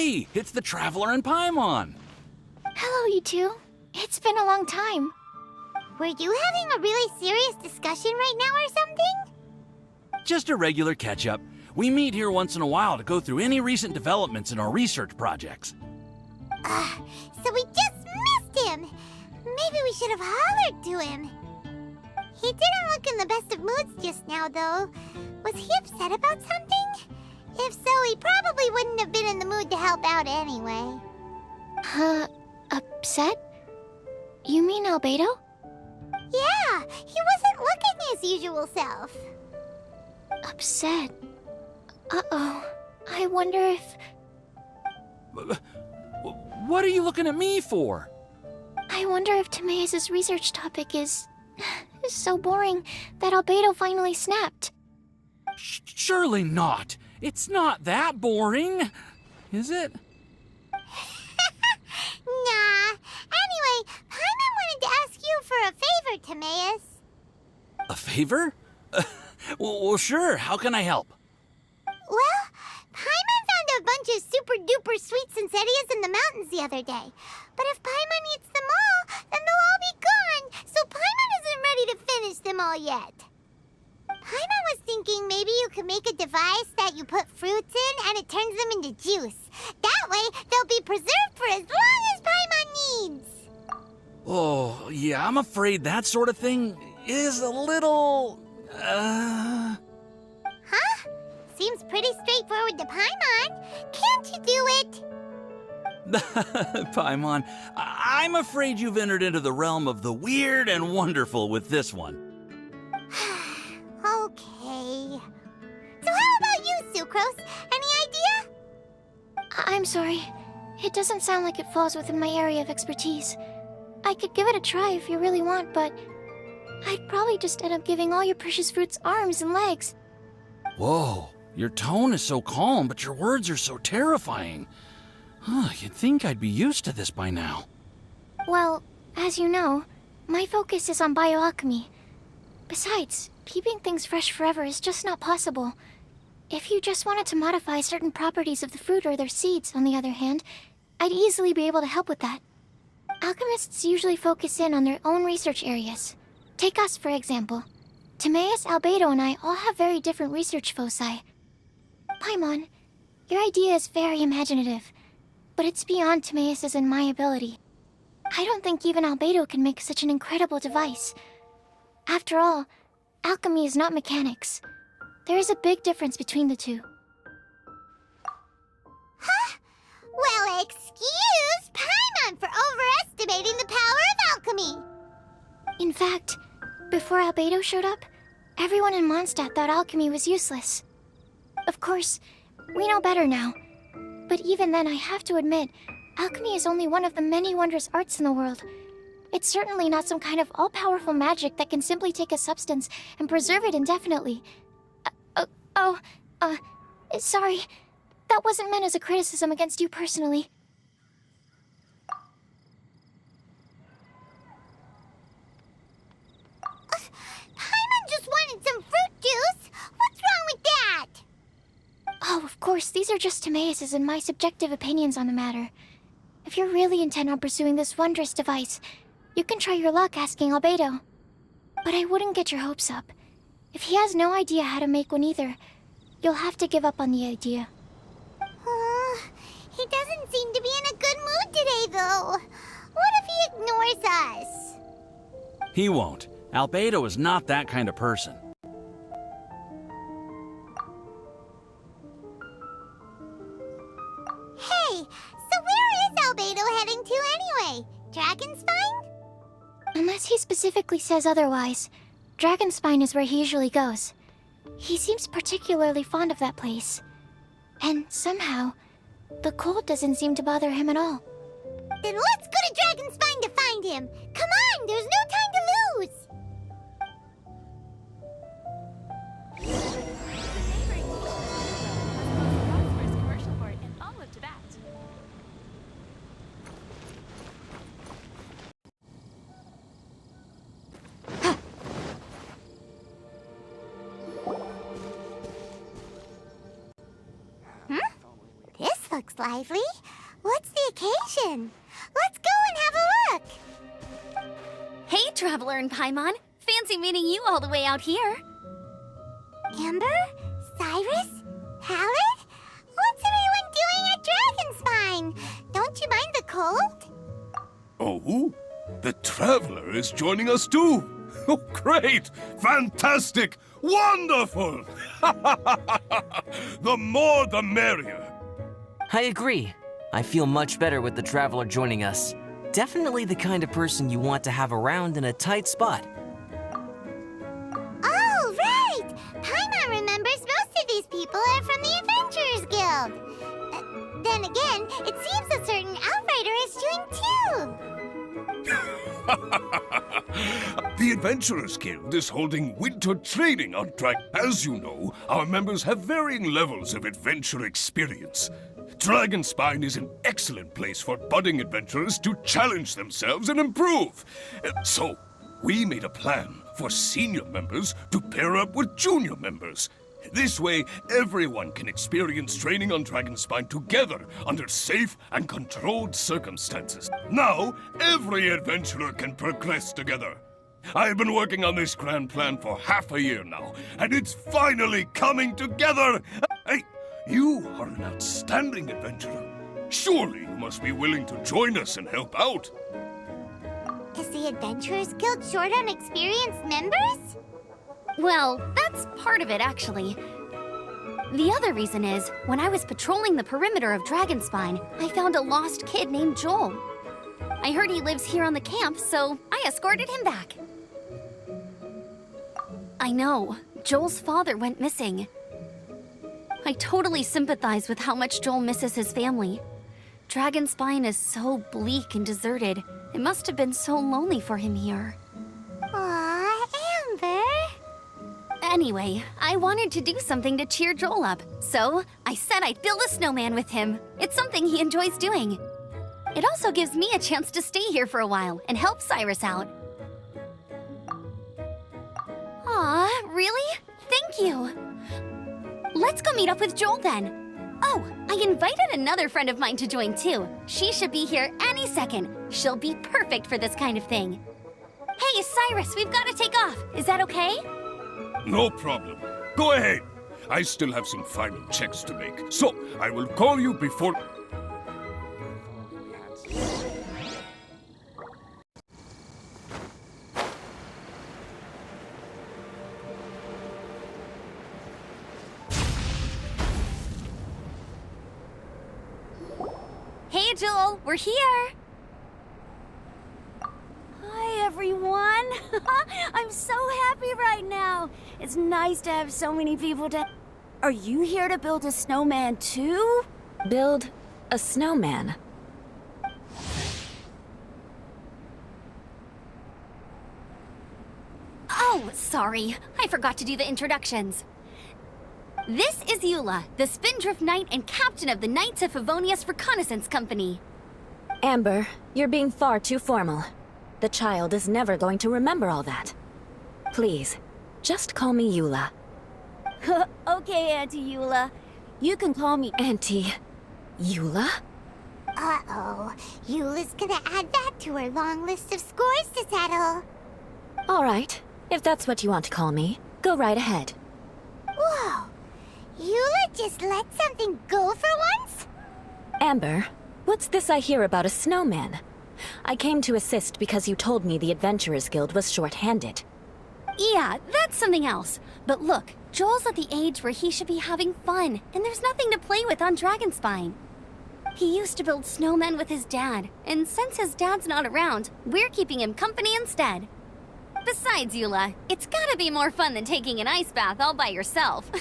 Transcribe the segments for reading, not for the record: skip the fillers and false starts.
Hey, it's the Traveler and Paimon. Hello, you two. It's been a long time. Were you having a really serious discussion right now or something? Just a regular catch-up. We meet here once in a while to go through any recent developments in our research projects. So we just missed him. Maybe we should have hollered to him. He didn't look in the best of moods just now, though. Was he upset about something? If so, he probably wouldn't have been in the mood to help out anyway. Upset? You mean Albedo? Yeah, he wasn't looking his usual self. Upset? Uh-oh. I wonder if... What are you looking at me for? I wonder if Timaeus' research topic is so boring that Albedo finally snapped. Surely not. It's not that boring, is it? Nah. Anyway, Paimon wanted to ask you for a favor, Timaeus. A favor? Well, sure. How can I help? Well, Paimon found a bunch of super-duper sweet Sincerias in the mountains the other day. But if Paimon eats them all, then they'll all be gone, so Paimon isn't ready to finish them all yet. Paimon was thinking maybe you could make a device that you put fruits in and it turns them into juice. That way, they'll be preserved for as long as Paimon needs. Oh, yeah, I'm afraid that sort of thing is a little... Huh? Seems pretty straightforward to Paimon. Can't you do it? Paimon, I'm afraid you've entered into the realm of the weird and wonderful with this one. Okay. So how about you, Sucrose? Any idea? I'm sorry. It doesn't sound like it falls within my area of expertise. I could give it a try if you really want, but I'd probably just end up giving all your precious fruits arms and legs. Whoa, your tone is so calm, but your words are so terrifying. You'd think I'd be used to this by now. Well, as you know, my focus is on bioalchemy. Besides, keeping things fresh forever is just not possible. If you just wanted to modify certain properties of the fruit or their seeds, on the other hand, I'd easily be able to help with that. Alchemists usually focus in on their own research areas. Take us, for example. Timaeus, Albedo, and I all have very different research foci. Paimon, your idea is very imaginative, but it's beyond Timaeus' and my ability. I don't think even Albedo can make such an incredible device. After all, alchemy is not mechanics. There is a big difference between the two. Huh? Well, excuse Paimon for overestimating the power of alchemy. In fact, before Albedo showed up, everyone in Mondstadt thought alchemy was useless. Of course, we know better now. But even then, I have to admit, alchemy is only one of the many wondrous arts in the world. It's certainly not some kind of all-powerful magic that can simply take a substance and preserve it indefinitely. Sorry. That wasn't meant as a criticism against you personally. Paimon just wanted some fruit juice. What's wrong with that? Oh, of course, these are just Timaeus' and my subjective opinions on the matter. If you're really intent on pursuing this wondrous device, you can try your luck asking Albedo. But I wouldn't get your hopes up. If he has no idea how to make one either, you'll have to give up on the idea. He doesn't seem to be in a good mood today, though. What if he ignores us? He won't. Albedo is not that kind of person. Hey, so where is Albedo heading to anyway? Dragonspine? Unless he specifically says otherwise, Dragonspine is where he usually goes. He seems particularly fond of that place. And somehow, the cold doesn't seem to bother him at all. Then let's go to Dragonspine to find him! Come on, there's no time to lose! looks lively. What's the occasion? Let's go and have a look. Hey, Traveler and Paimon. Fancy meeting you all the way out here. Amber? Cyrus? Halid? What's everyone doing at Dragonspine? Don't you mind the cold? Oh, the Traveler is joining us too. Oh, great! Fantastic! Wonderful! The more the merrier. I agree. I feel much better with the Traveler joining us. Definitely the kind of person you want to have around in a tight spot. Oh, right! Paimon remembers most of these people are from the Adventurers Guild. Then again, it seems a certain Outrider is joined too. The Adventurers Guild is holding winter training on track. As you know, our members have varying levels of adventure experience. Dragonspine is an excellent place for budding adventurers to challenge themselves and improve. So, we made a plan for senior members to pair up with junior members. This way, everyone can experience training on Dragonspine together under safe and controlled circumstances. Now, every adventurer can progress together. I've been working on this grand plan for half a year now, and it's finally coming together! Hey, you are an outstanding adventurer. Surely you must be willing to join us and help out. Is the Adventurers Guild short on experienced members? Well, that's part of it, actually. The other reason is, when I was patrolling the perimeter of Dragonspine, I found a lost kid named Joel. I heard he lives here on the camp, so I escorted him back. I know, Joel's father went missing. I totally sympathize with how much Joel misses his family. Dragonspine is so bleak and deserted. It must have been so lonely for him here. Aw, Amber. Anyway, I wanted to do something to cheer Joel up, so I said I'd build a snowman with him. It's something he enjoys doing. It also gives me a chance to stay here for a while and help Cyrus out. Aw, really? Thank you. Let's go meet up with Joel then. Oh, I invited another friend of mine to join too. She should be here any second. She'll be perfect for this kind of thing. Hey, Cyrus, we've got to take off. Is that okay? No problem. Go ahead. I still have some final checks to make, so I will call you before... Hey, Joel, we're here. Hi, everyone. I'm so happy right now. It's nice to have so many people to... Are you here to build a snowman, too? Build a snowman? Oh, sorry. I forgot to do the introductions. This is Eula, the Spindrift Knight and captain of the Knights of Favonius Reconnaissance Company. Amber, you're being far too formal. The child is never going to remember all that. Please, just call me Eula. Okay, Auntie Eula. You can call me... Auntie... Eula? Uh-oh. Eula's gonna add that to her long list of scores to settle. All right, if that's what you want to call me, go right ahead. Whoa. Eula just let something go for once? Amber, what's this I hear about a snowman? I came to assist because you told me the Adventurers Guild was short-handed. Yeah, that's something else. But look, Joel's at the age where he should be having fun, and there's nothing to play with on Dragonspine. He used to build snowmen with his dad, and since his dad's not around, we're keeping him company instead. Besides, Eula, it's gotta be more fun than taking an ice bath all by yourself.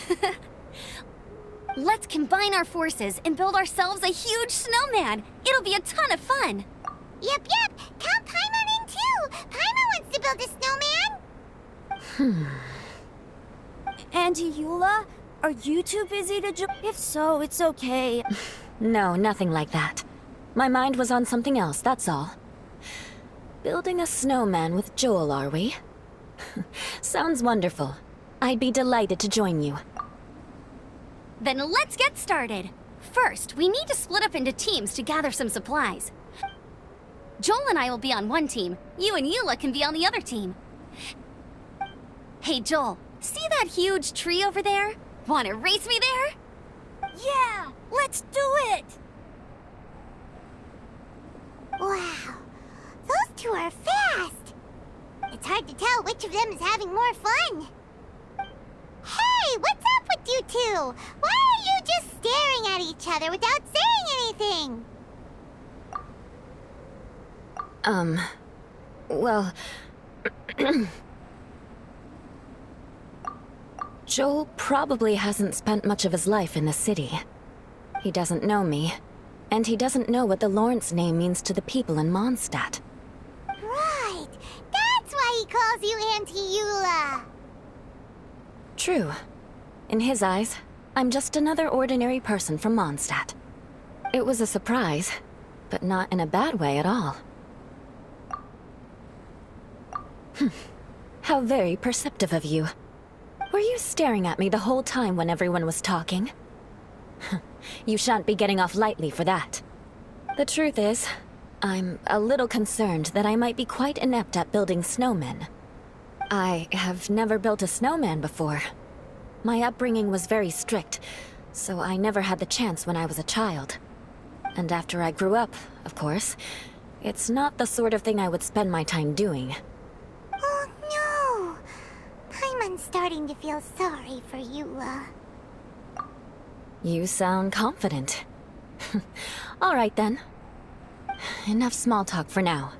Let's combine our forces and build ourselves a huge snowman. It'll be a ton of fun. Yep. Count Paimon in too. Paimon wants to build a snowman. Auntie Eula, are you too busy to If so, it's okay. No, nothing like that. My mind was on something else, that's all. Building a snowman with Joel, are we? Sounds wonderful. I'd be delighted to join you. Then let's get started. First, we need to split up into teams to gather some supplies. Joel and I will be on one team. You and Eula can be on the other team. Hey, Joel, see that huge tree over there? Wanna race me there? Yeah, let's do it! Wow, those two are fast. It's hard to tell which of them is having more fun. Hey, what's up with you two? Why are you just staring at each other without saying anything? Well... Joel probably hasn't spent much of his life in the city. He doesn't know me, and he doesn't know what the Lawrence name means to the people in Mondstadt. Right, that's why he calls you Auntie Eula. True. In his eyes, I'm just another ordinary person from Mondstadt. It was a surprise, but not in a bad way at all. How very perceptive of you. Were you staring at me the whole time when everyone was talking? You shan't be getting off lightly for that. The truth is, I'm a little concerned that I might be quite inept at building snowmen. I have never built a snowman before. My upbringing was very strict, so I never had the chance when I was a child. And after I grew up, of course, it's not the sort of thing I would spend my time doing. Oh no! Paimon's starting to feel sorry for Eula. You sound confident. All right then. Enough small talk for now.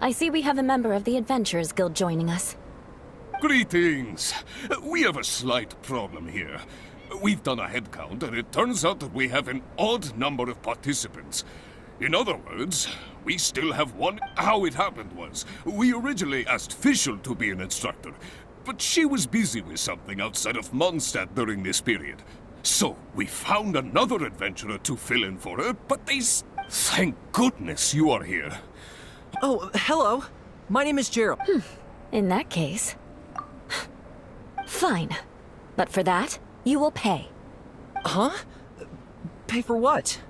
I see we have a member of the Adventurers Guild joining us. Greetings. We have a slight problem here. We've done a head count, and it turns out that we have an odd number of participants. In other words, we still have one. How it happened was, we originally asked Fischl to be an instructor, but she was busy with something outside of Mondstadt during this period. So, we found another adventurer to fill in for her, but Thank goodness you are here. Oh, hello. My name is Gerald. In that case... Fine. But for that, you will pay. Huh? Pay for what?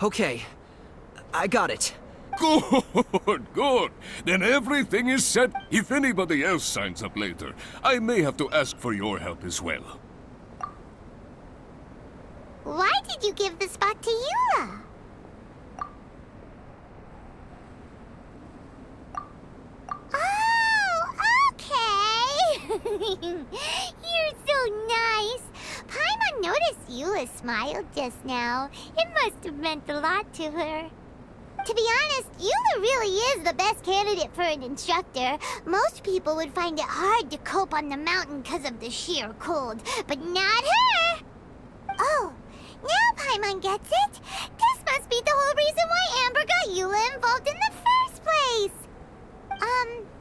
Okay. I got it. Good, good. Then everything is set. If anybody else signs up later, I may have to ask for your help as well. Why did you give the spot to Eula? Oh, okay. You're so nice. Paimon noticed Eula smiled just now. It must have meant a lot to her. To be honest, Eula really is the best candidate for an instructor. Most people would find it hard to cope on the mountain because of the sheer cold, but not her! Oh, now Paimon gets it. This must be the whole reason why Amber got Eula involved in the first place.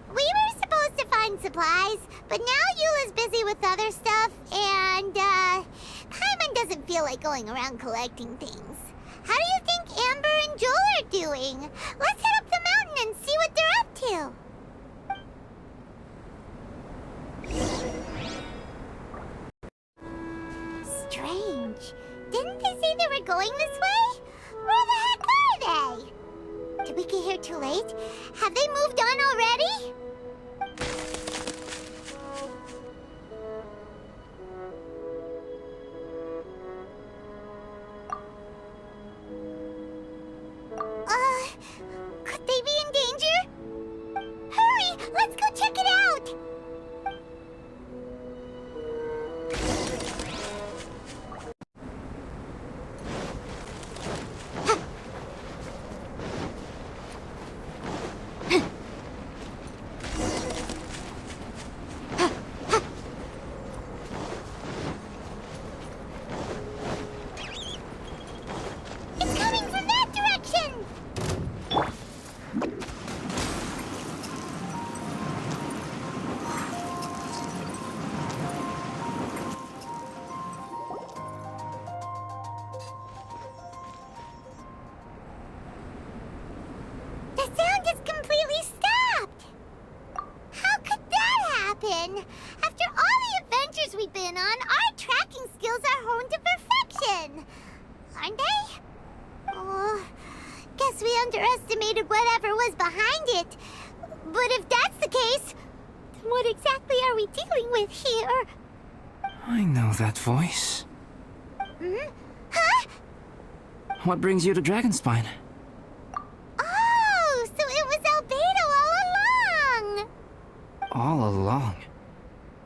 We were supposed to find supplies, but now Eula's busy with other stuff, and, Paimon doesn't feel like going around collecting things. How do you think Amber and Joel are doing? Let's head up the mountain and see what they're up to. Strange. Didn't they say they were going this way? Where the heck are they? Did we get here too late? Have they moved on already? Could they be in danger? Hurry! Let's go check it out! It's coming from that direction! The sound just completely stopped! How could that happen? After all the adventures we've been on, our tracking skills are honed to perfection! aren't they? Oh, guess we underestimated whatever was behind it. But if that's the case, then what exactly are we dealing with here? I know that voice. Hmm? Huh? What brings you to Dragonspine? Oh, so it was Albedo all along! All along?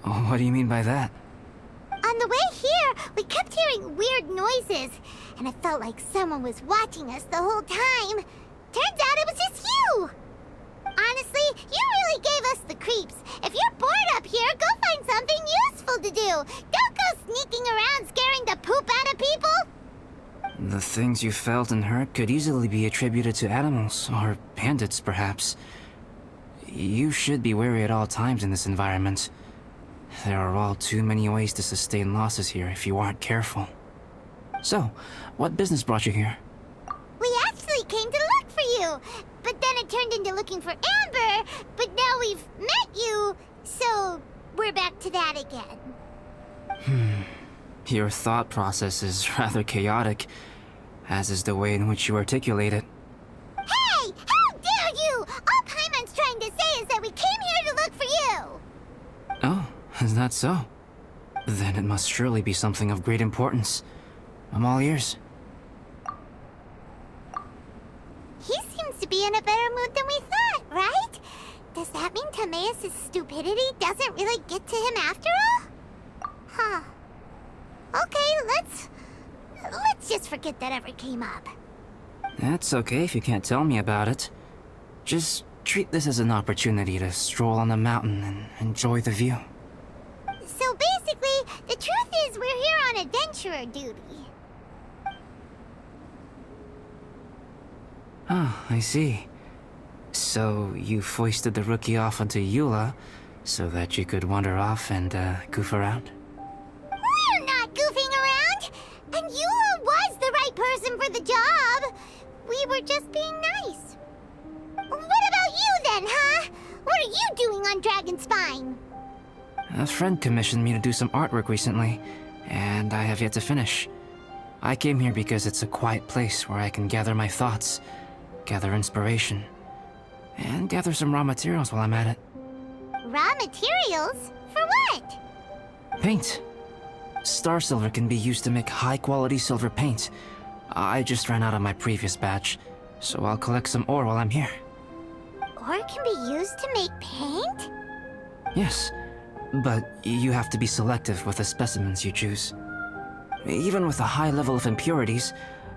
Oh, what do you mean by that? On the way here, we kept hearing weird noises, and it felt like someone was watching us the whole time. Turns out it was just you! Honestly, you really gave us the creeps. If you're bored up here, go find something useful to do. Don't go sneaking around scaring the poop out of people. The things you felt and heard could easily be attributed to animals, or bandits, perhaps. You should be wary at all times in this environment. There are all too many ways to sustain losses here if you aren't careful. So, what business brought you here? We actually came to look for you, but then it turned into looking for Amber, but now we've met you, so we're back to that again. Your thought process is rather chaotic, as is the way in which you articulate it. Hey! How dare you! All Paimon's trying to say is that we came here to look for you! Oh, is that so? Then it must surely be something of great importance. I'm all ears. He seems to be in a better mood than we thought, right? Does that mean Timaeus' stupidity doesn't really get to him after all? Huh. Okay, let's just forget that ever came up. That's okay if you can't tell me about it. Just treat this as an opportunity to stroll on the mountain and enjoy the view. So basically, the truth is we're here on adventurer duty. Ah, I see. So you foisted the rookie off onto Eula so that you could wander off and goof around? We're not goofing around! And Eula was the right person for the job! We were just being nice. What about you then, huh? What are you doing on Dragonspine? A friend commissioned me to do some artwork recently, and I have yet to finish. I came here because it's a quiet place where I can gather my thoughts, gather inspiration, and gather some raw materials while I'm at it. Raw materials? For what? Paint. Star silver can be used to make high-quality silver paint. I just ran out of my previous batch, so I'll collect some ore while I'm here. Ore can be used to make paint? Yes, but you have to be selective with the specimens you choose. Even with a high level of impurities,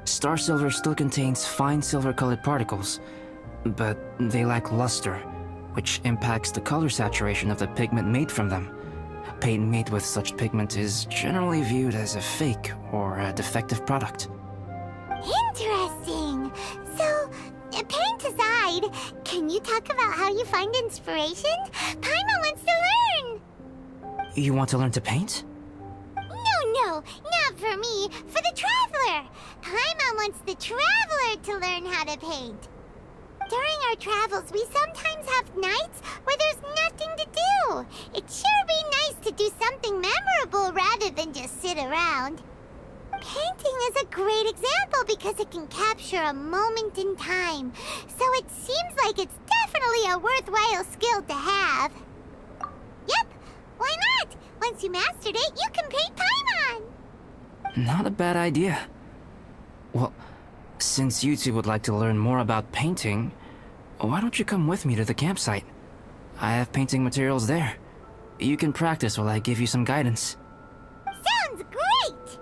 star silver still contains fine silver-colored particles, but they lack luster, which impacts the color saturation of the pigment made from them. Paint made with such pigment is generally viewed as a fake or a defective product. Interesting. So, paint aside, can you talk about how you find inspiration? Paimon wants to learn. You want to learn to paint? No, not for me. For the Traveler. Paimon wants the Traveler to learn how to paint. During our travels, we sometimes have nights where there's nothing to do. It'd sure be nice to do something memorable rather than just sit around. Painting is a great example because it can capture a moment in time. So it seems like it's definitely a worthwhile skill to have. Yep, why not? Once you mastered it, you can paint Paimon. Not a bad idea. Well, since you two would like to learn more about painting, why don't you come with me to the campsite? I have painting materials there. You can practice while I give you some guidance. Sounds great!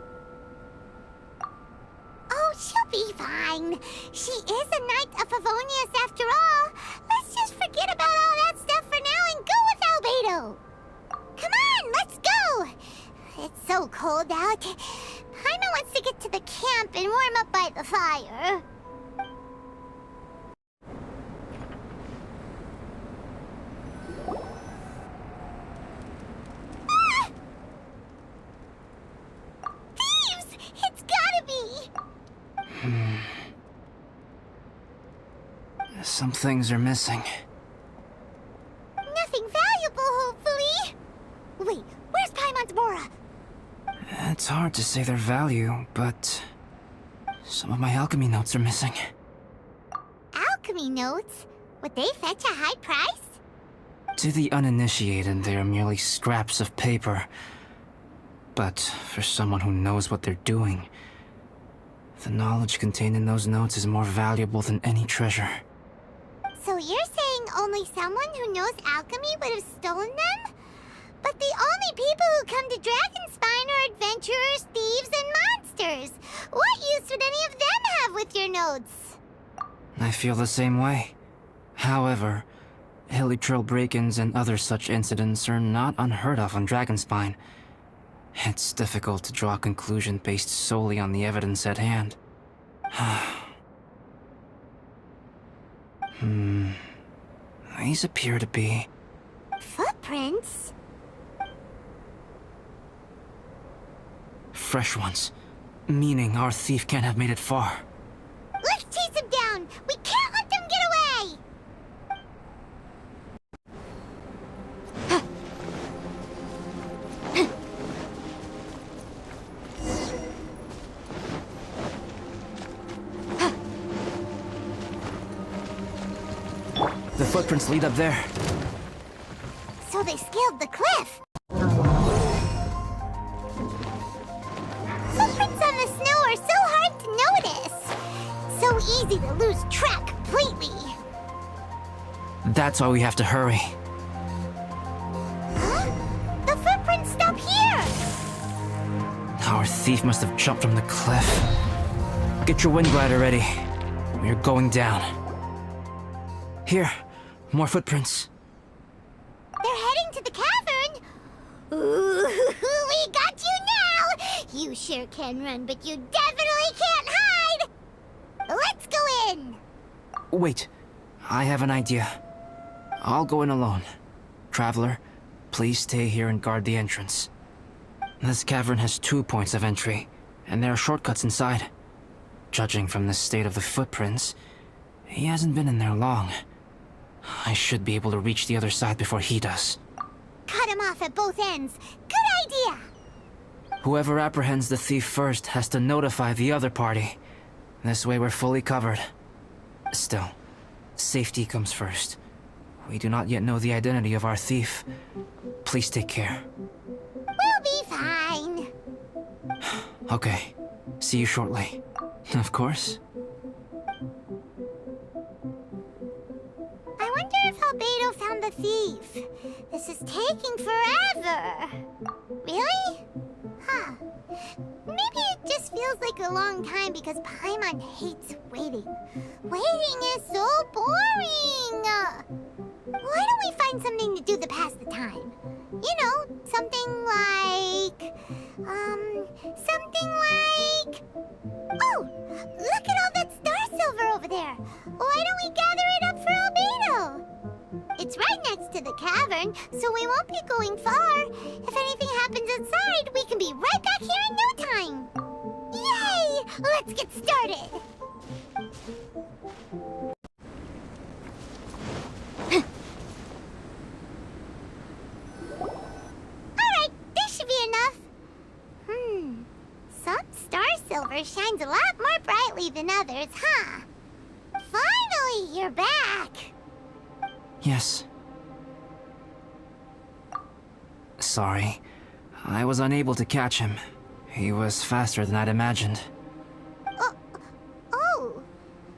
Oh, she'll be fine. She is a Knight of Favonius after all. Let's just forget about all that stuff for now and go with Albedo. Come on, let's go! It's so cold out. Paimon wants to get to the camp and warm up by the fire. Ah! Thieves! It's gotta be! Some things are missing. Nothing valuable, hopefully. Wait, where's Paimon's Mora? It's hard to say their value, but... Some of my alchemy notes are missing. Alchemy notes? Would they fetch a high price? To the uninitiated, they are merely scraps of paper. But for someone who knows what they're doing, the knowledge contained in those notes is more valuable than any treasure. So you're saying only someone who knows alchemy would have stolen them? But the only people who come to Dragonspine are adventurers, thieves, and monsters. What use would any of them have with your notes? I feel the same way. However, hilly trail break-ins and other such incidents are not unheard of on Dragonspine. It's difficult to draw a conclusion based solely on the evidence at hand. These appear to be... Footprints? fresh ones. Meaning our thief can't have made it far. Let's chase him down! We can't let them get away! The footprints lead up there. So they scaled the cliff. Footprints on the snow are so hard to notice. So easy to lose track completely. That's why we have to hurry. Huh? The footprints stop here! Our thief must have jumped from the cliff. Get your wind glider ready. We're going down. Here, more footprints. They're heading to the cavern. Ooh, we got you now! You sure can run, but you definitely can't hide! Let's go in! Wait, I have an idea. I'll go in alone. Traveler, please stay here and guard the entrance. This cavern has 2 points of entry, and there are shortcuts inside. Judging from the state of the footprints, he hasn't been in there long. I should be able to reach the other side before he does. Cut him off at both ends. Good idea! Whoever apprehends the thief first has to notify the other party. This way we're fully covered. Still, safety comes first. We do not yet know the identity of our thief. Please take care. We'll be fine. Okay, see you shortly. Of course. I wonder if Albedo found the thief. This is taking forever. Really? Huh. Maybe it just feels like a long time because Paimon hates waiting. Waiting is so boring! Why don't we find something to do to pass the time? You know, something like... Oh! Look at all that star silver over there! Why don't we gather it up for Albedo? It's right next to the cavern, so we won't be going far. If anything happens inside, we can be right back here in no time. Yay! Let's get started! Alright, this should be enough. Some star silver shines a lot more brightly than others, huh? Finally, you're back! Yes. Sorry. I was unable to catch him. He was faster than I'd imagined. Oh.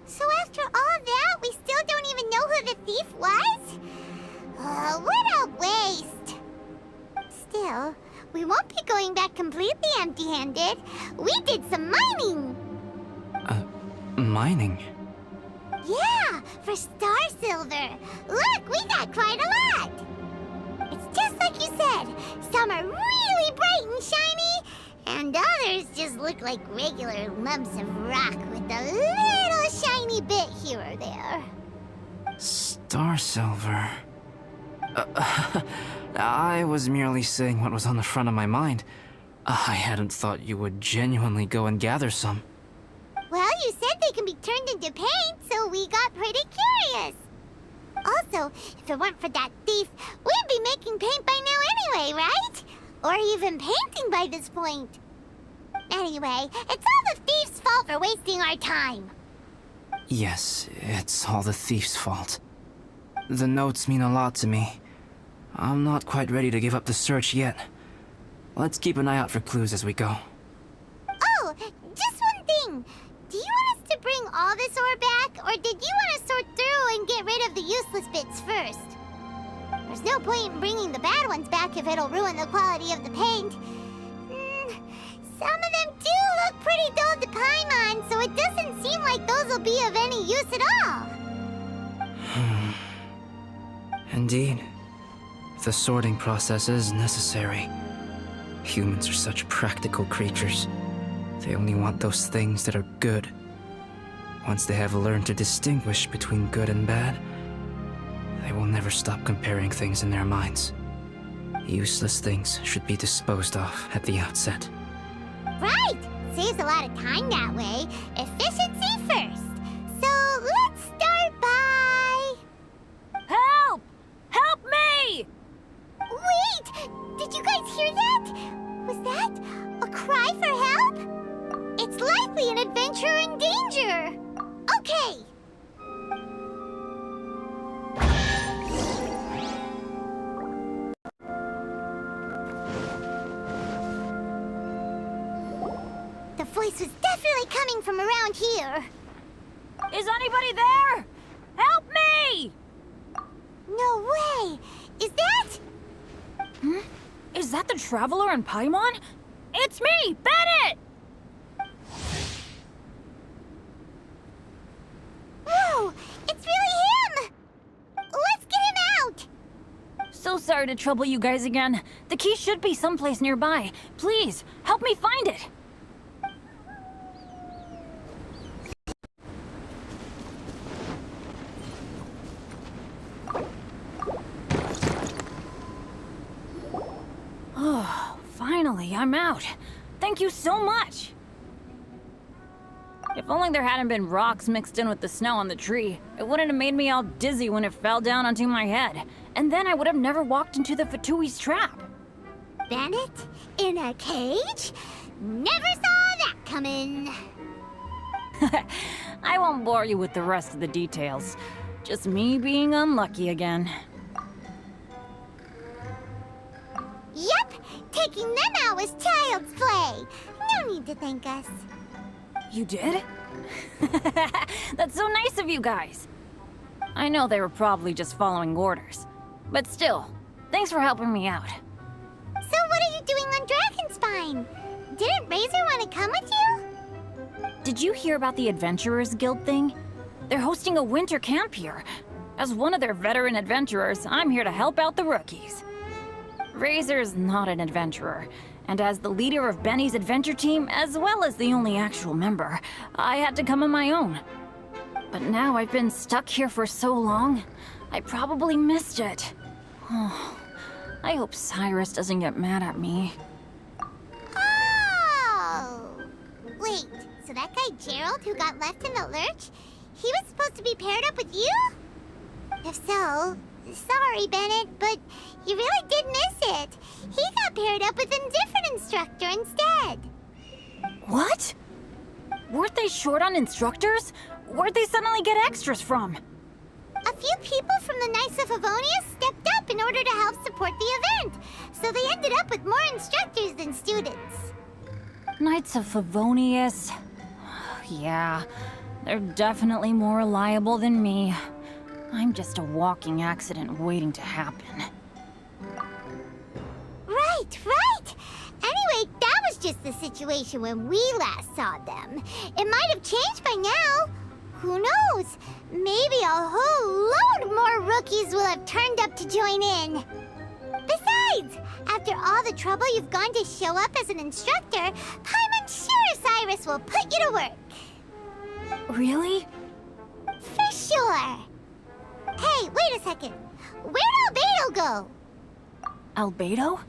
So after all that, we still don't even know who the thief was? What a waste! Still, we won't be going back completely empty-handed. We did some mining! Mining? Yeah, for star silver. Look, we got quite a lot! It's just like you said. Some are really bright and shiny, and others just look like regular lumps of rock with a little shiny bit here or there. Star silver. I was merely saying what was on the front of my mind. I hadn't thought you would genuinely go and gather some. Well, you said they can be turned into paint, so we got pretty curious. Also, if it weren't for that thief, we'd be making paint by now anyway, right? Or even painting by this point. Anyway, it's all the thief's fault for wasting our time. Yes, it's all the thief's fault. The notes mean a lot to me. I'm not quite ready to give up the search yet. Let's keep an eye out for clues as we go. Oh, just one thing. Do you want us to bring all this ore back, or did you want to sort through and get rid of the useless bits first? There's no point in bringing the bad ones back if it'll ruin the quality of the paint. Some of them do look pretty dull to Paimon, so it doesn't seem like those will be of any use at all. Indeed. The sorting process is necessary. Humans are such practical creatures. They only want those things that are good. Once they have learned to distinguish between good and bad, they will never stop comparing things in their minds. Useless things should be disposed of at the outset. Right! Saves a lot of time that way. Efficiency first. So let's start by... Help! Help me! Wait! Did you guys hear that? Was that a cry for help? It's likely an adventurer in danger. Okay. The voice was definitely coming from around here. Is anybody there? Help me! No way! Is that... Is that the Traveler in Paimon? It's me, Bennett! Whoa! It's really him! Let's get him out! So sorry to trouble you guys again. The key should be someplace nearby. Please, help me find it. Oh, finally, I'm out. Thank you so much. If only there hadn't been rocks mixed in with the snow on the tree, it wouldn't have made me all dizzy when it fell down onto my head. And then I would have never walked into the Fatui's trap. Bennett? In a cage? Never saw that coming. I won't bore you with the rest of the details. Just me being unlucky again. Yep! Taking them out was child's play. No need to thank us. You did? That's so nice of you guys. I know they were probably just following orders. But still, thanks for helping me out. So what are you doing on Dragonspine? Didn't Razor want to come with you? Did you hear about the Adventurers Guild thing? They're hosting a winter camp here. As one of their veteran adventurers, I'm here to help out the rookies. Razor's not an adventurer, and as the leader of Benny's adventure team, as well as the only actual member, I had to come on my own. But now I've been stuck here for so long, I probably missed it. Oh, I hope Cyrus doesn't get mad at me. Oh! Wait, so that guy Gerald who got left in the lurch, he was supposed to be paired up with you? If so, sorry, Bennett, but you really did miss it. He got paired up with a different instructor instead. What? Weren't they short on instructors? Where'd they suddenly get extras from? A few people from the Knights of Avonia stepped up in order to help support the event, so they ended up with more instructors than students. Knights of Favonius. Yeah, they're definitely more reliable than me. I'm just a walking accident waiting to happen. Right, right! Anyway, that was just the situation when we last saw them. It might have changed by now. Who knows? Maybe a whole load more rookies will have turned up to join in. Besides, after all the trouble you've gone to show up as an instructor, I'm sure Cyrus will put you to work. Really? For sure. Hey, wait a second. Where'd Albedo go? Albedo?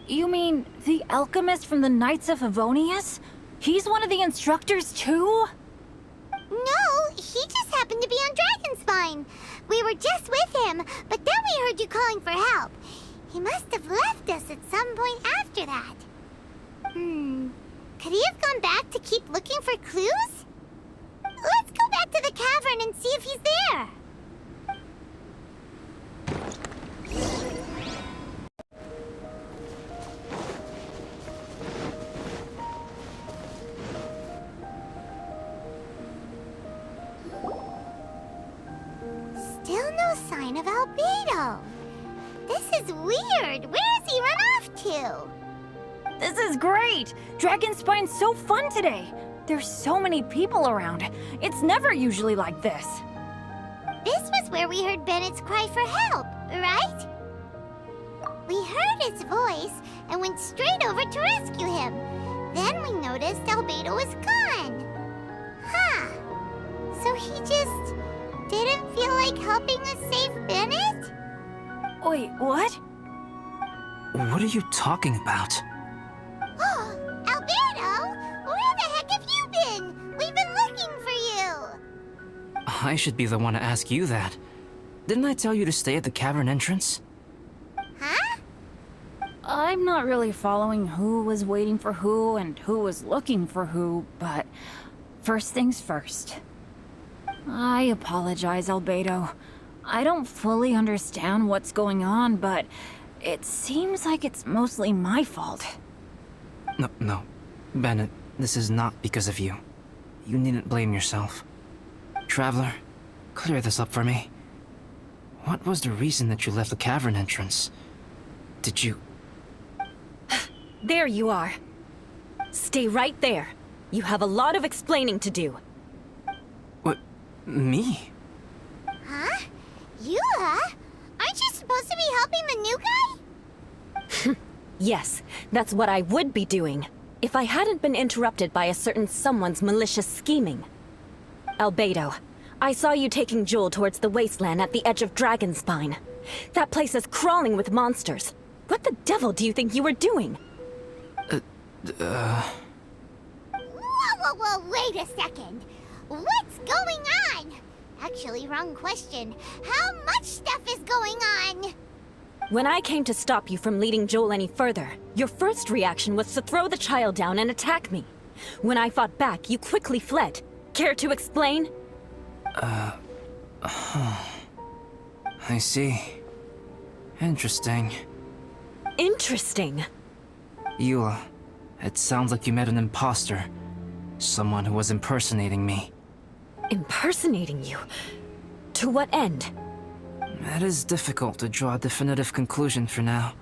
You mean the alchemist from the Knights of Favonius? He's one of the instructors too? No, he just happened to be on Dragonspine. We were just with him, but then we heard you calling for help. He must have left us at some point after that. Could he have gone back to keep looking for clues? Let's go back to the cavern and see if he's there. Still no sign of Albedo. This is weird. Where has he run off to? This is great! Dragonspine's so fun today! There's so many people around. It's never usually like this. This was where we heard Bennett's cry for help, right? We heard his voice and went straight over to rescue him. Then we noticed Albedo was gone. Huh. So he just didn't feel like helping us save Bennett? Wait, what? What are you talking about? Oh, Albedo! Where the heck have you been? We've been looking for you! I should be the one to ask you that. Didn't I tell you to stay at the cavern entrance? Huh? I'm not really following who was waiting for who and who was looking for who, but first things first. I apologize, Albedo. I don't fully understand what's going on, but it seems like it's mostly my fault. No. Bennett, this is not because of you. You needn't blame yourself. Traveler, clear this up for me. What was the reason that you left the cavern entrance? Did you... There you are. Stay right there. You have a lot of explaining to do. What? Me? Huh? Eula? Aren't you supposed to be helping the new guy? Yes, that's what I would be doing, if I hadn't been interrupted by a certain someone's malicious scheming. Albedo, I saw you taking Jewel towards the wasteland at the edge of Dragonspine. That place is crawling with monsters. What the devil do you think you were doing? Whoa, wait a second. What's going on? Actually, wrong question. How much stuff is going on? When I came to stop you from leading Joel any further, your first reaction was to throw the child down and attack me. When I fought back, you quickly fled. Care to explain? I see. Interesting. Interesting. Eula, it sounds like you met an imposter. Someone who was impersonating me. Impersonating you? To what end? It is difficult to draw a definitive conclusion for now.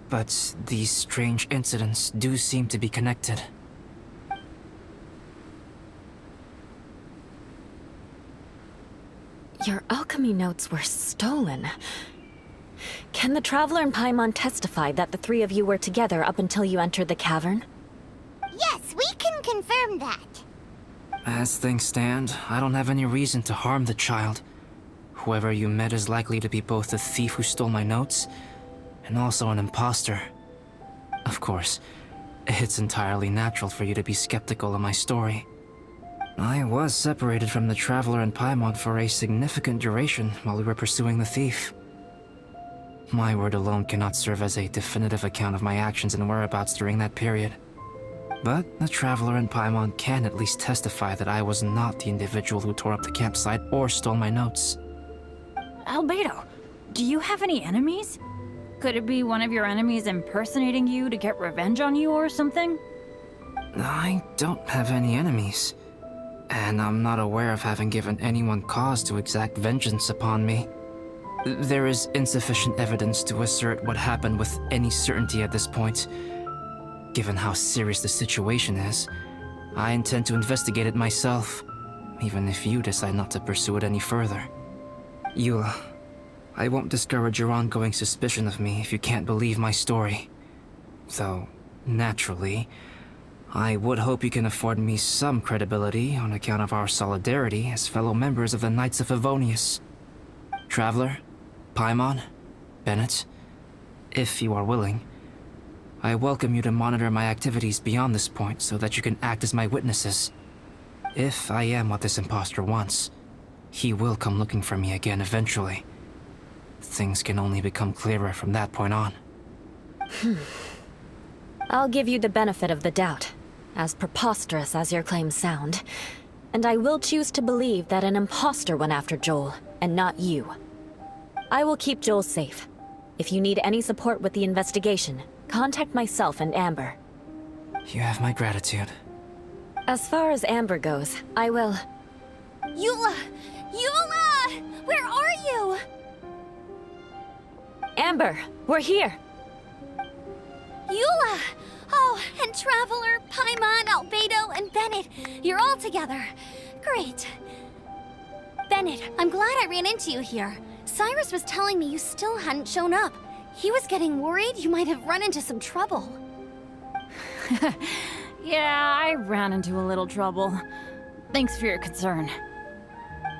But these strange incidents do seem to be connected. Your alchemy notes were stolen. Can the Traveler and Paimon testify that the three of you were together up until you entered the cavern? Yes, we can confirm that. As things stand, I don't have any reason to harm the child. Whoever you met is likely to be both the thief who stole my notes, and also an imposter. Of course, it's entirely natural for you to be skeptical of my story. I was separated from the Traveler and Paimon for a significant duration while we were pursuing the thief. My word alone cannot serve as a definitive account of my actions and whereabouts during that period. But the Traveler and Paimon can at least testify that I was not the individual who tore up the campsite or stole my notes. Albedo, do you have any enemies? Could it be one of your enemies impersonating you to get revenge on you or something? I don't have any enemies. And I'm not aware of having given anyone cause to exact vengeance upon me. There is insufficient evidence to assert what happened with any certainty at this point. Given how serious the situation is, I intend to investigate it myself, even if you decide not to pursue it any further. Eula, I won't discourage your ongoing suspicion of me if you can't believe my story. Though, naturally, I would hope you can afford me some credibility on account of our solidarity as fellow members of the Knights of Favonius. Traveler, Paimon, Bennett, if you are willing, I welcome you to monitor my activities beyond this point so that you can act as my witnesses. If I am what this imposter wants, he will come looking for me again eventually. Things can only become clearer from that point on. I'll give you the benefit of the doubt. as preposterous as your claims sound. And I will choose to believe that an imposter went after Joel, and not you. I will keep Joel safe. If you need any support with the investigation, contact myself and Amber. You have my gratitude. As far as Amber goes, I will... Eula! Eula! Where are you? Amber, we're here! Eula! Oh, and Traveler, Paimon, Albedo, and Bennett. You're all together. Great. Bennett, I'm glad I ran into you here. Cyrus was telling me you still hadn't shown up. He was getting worried you might have run into some trouble. Yeah, I ran into a little trouble. Thanks for your concern.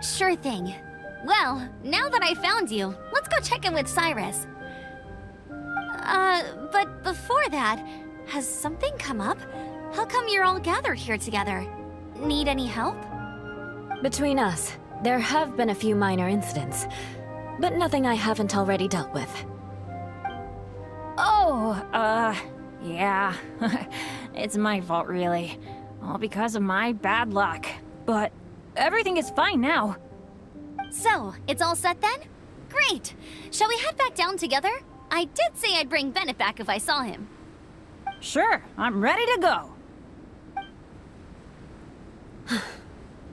Sure thing. Well, now that I found you, let's go check in with Cyrus. But before that, has something come up? How come you're all gathered here together? Need any help? Between us, there have been a few minor incidents, but nothing I haven't already dealt with. Oh, yeah. It's my fault, really. All because of my bad luck. But everything is fine now. So, it's all set then? Great! Shall we head back down together? I did say I'd bring Bennett back if I saw him. Sure, I'm ready to go.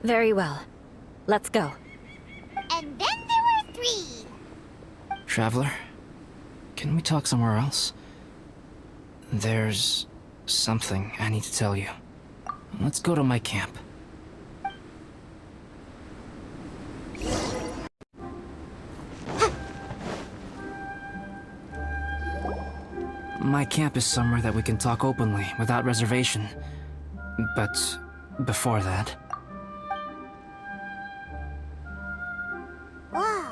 Very well. Let's go. And then there were 3. Traveler, can we talk somewhere else? There's something I need to tell you. Let's go to my camp. My camp is somewhere that we can talk openly, without reservation. But before that... Whoa,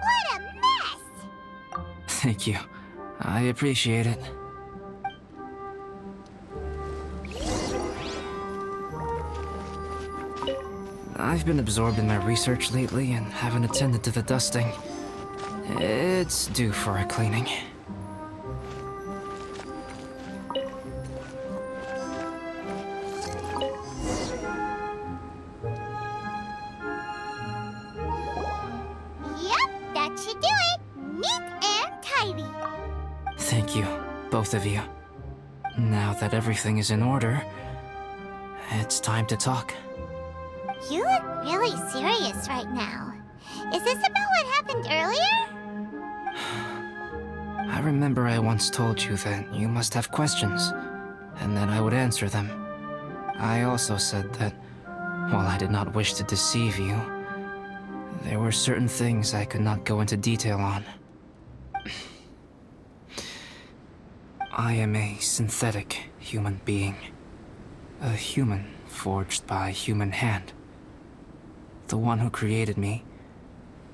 what a mess! Thank you. I appreciate it. I've been absorbed in my research lately and haven't attended to the dusting. It's due for a cleaning. Yep, that should do it. Neat and tidy. Thank you, both of you. Now that everything is in order, it's time to talk. You look really serious right now. Is this about what happened earlier? I remember I once told you that you must have questions, and that I would answer them. I also said that, while I did not wish to deceive you, there were certain things I could not go into detail on. I am a synthetic human being. A human forged by human hand. The one who created me,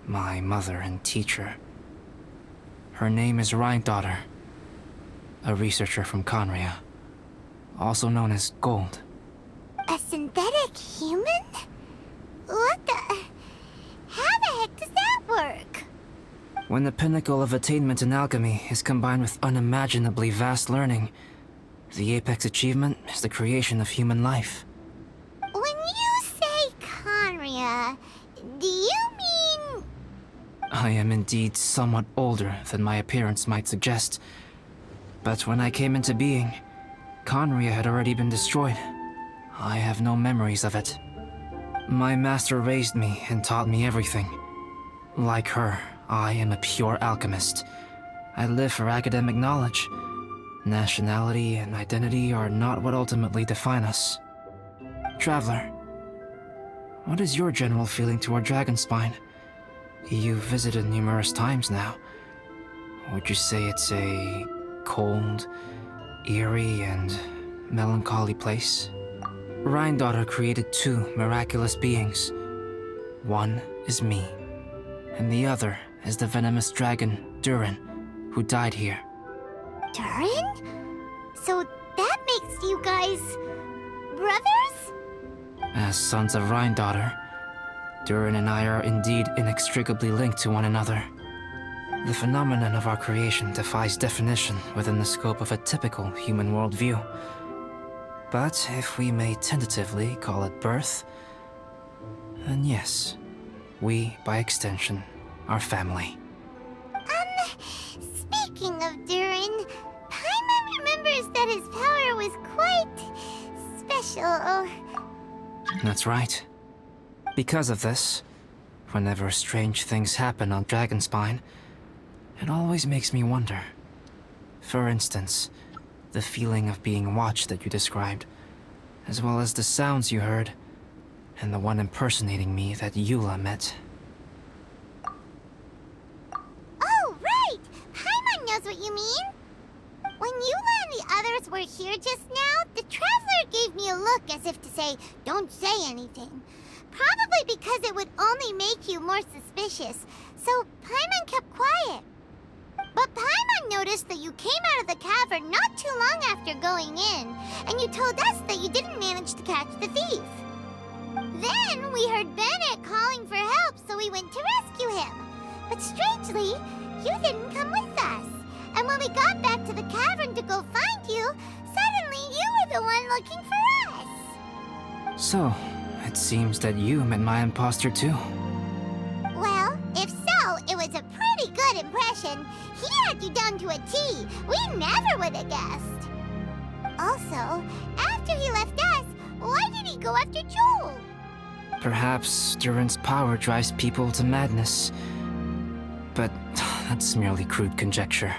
my mother and teacher. Her name is Rhine-daughter, a researcher from Conria, also known as Gold. A synthetic human? What the... How the heck does that work? When the pinnacle of attainment in alchemy is combined with unimaginably vast learning, the apex achievement is the creation of human life. When you say Conria, do you mean... I am indeed somewhat older than my appearance might suggest. But when I came into being, Conria had already been destroyed. I have no memories of it. My master raised me and taught me everything. Like her, I am a pure alchemist. I live for academic knowledge. Nationality and identity are not what ultimately define us. Traveler, what is your general feeling toward Dragonspine? You've visited numerous times now. Would you say it's a cold, eerie, and melancholy place? Rhine-daughter created 2 miraculous beings. One is me, and the other is the venomous dragon, Durin, who died here. Durin? So that makes you guys... brothers? As sons of Rhine-daughter, Durin and I are indeed inextricably linked to one another. The phenomenon of our creation defies definition within the scope of a typical human worldview. But if we may tentatively call it birth, then yes, we, by extension, are family. Speaking of Durin, Paimon remembers that his power was quite special. That's right. Because of this, whenever strange things happen on Dragonspine, it always makes me wonder. For instance, the feeling of being watched that you described, as well as the sounds you heard, and the one impersonating me that Eula met. Oh, right! Paimon knows what you mean. When Eula and the others were here just now, the Traveler gave me a look as if to say, don't say anything. Probably because it would only make you more suspicious, so Paimon kept quiet. But Paimon noticed that you came out of the cavern not too long after going in, and you told us that you didn't manage to catch the thief. Then we heard Bennett calling for help, so we went to rescue him. But strangely, you didn't come with us. And when we got back to the cavern to go find you, suddenly you were the one looking for us. So, it seems that you met my imposter too. Well, if so, it was a pretty good impression. He had you down to a T. We never would have guessed. Also, after he left us, why did he go after Joel? Perhaps Durin's power drives people to madness. But that's merely crude conjecture.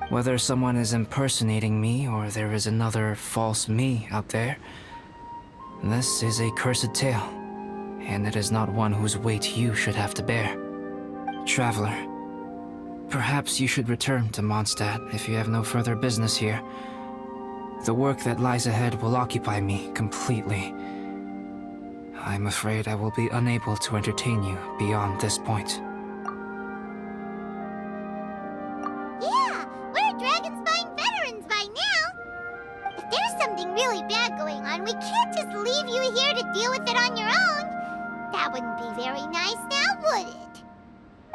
Whether someone is impersonating me or there is another false me out there, this is a cursed tale, and it is not one whose weight you should have to bear. Traveler, perhaps you should return to Mondstadt if you have no further business here. The work that lies ahead will occupy me completely. I'm afraid I will be unable to entertain you beyond this point. Yeah, we're Dragonspine veterans by now. If there's something really bad going on, we can't just leave you here to deal with it on your own. That wouldn't be very nice now, would it?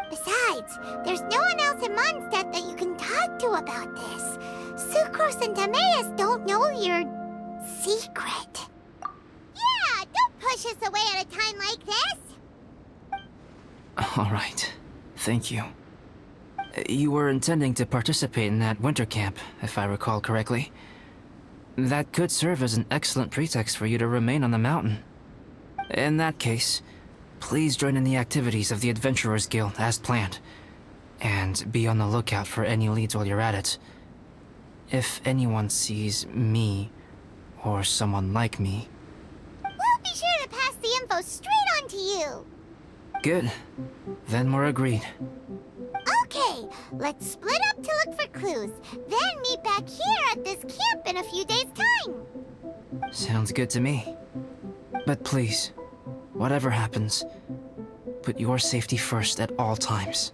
Besides, there's no one else in Mondstadt that you can talk to about this. Sucrose and Timaeus don't know your secret. Yeah, don't push us away at a time like this. All right. Thank you. You were intending to participate in that winter camp, if I recall correctly. That could serve as an excellent pretext for you to remain on the mountain. In that case, please join in the activities of the Adventurers Guild as planned. And be on the lookout for any leads while you're at it. If anyone sees me, or someone like me... We'll be sure to pass the info straight on to you. Good. Then we're agreed. Okay, let's split up to look for clues, then meet back here at this camp in a few days' time. Sounds good to me. But please, whatever happens, put your safety first at all times.